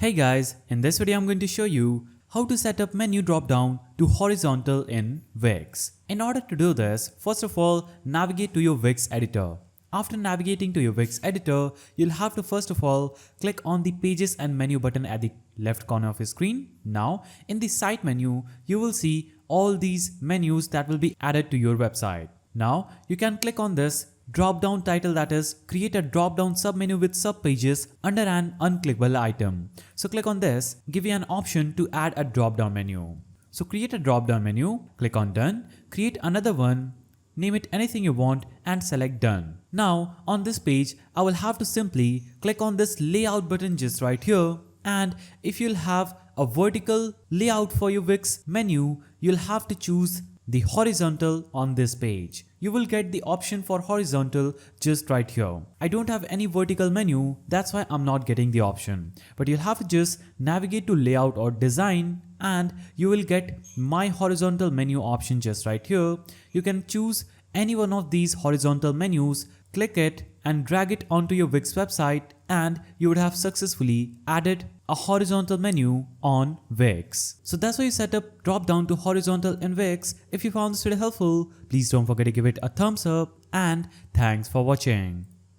Hey guys, in this video I'm going to show you how to set up menu drop-down to horizontal in Wix. In order to do this, first of all, navigate to your Wix editor. After navigating to your Wix editor, you'll have to first of all click on the Pages and Menu button at the left corner of your screen. Now, in the Site menu, you will see all these menus that will be added to your website. Now, you can click on this drop-down title, that is, create a drop-down submenu with sub-pages under an unclickable item. So click on this, give you an option to add a drop-down menu. So create a drop-down menu, click on done, create another one, name it anything you want and select done. Now on this page, I will have to simply click on this layout button just right here, and if you'll have a vertical layout for your Wix menu, you'll have to choose the horizontal on this page. You will get the option for horizontal just right here. I don't have any vertical menu, that's why I'm not getting the option. But you'll have to just navigate to layout or design and you will get my horizontal menu option just right here. You can choose any one of these horizontal menus, click it and drag it onto your Wix website, and you would have successfully added a horizontal menu on Wix. So that's how you set up drop down to horizontal in Wix. If you found this video helpful, please don't forget to give it a thumbs up and thanks for watching.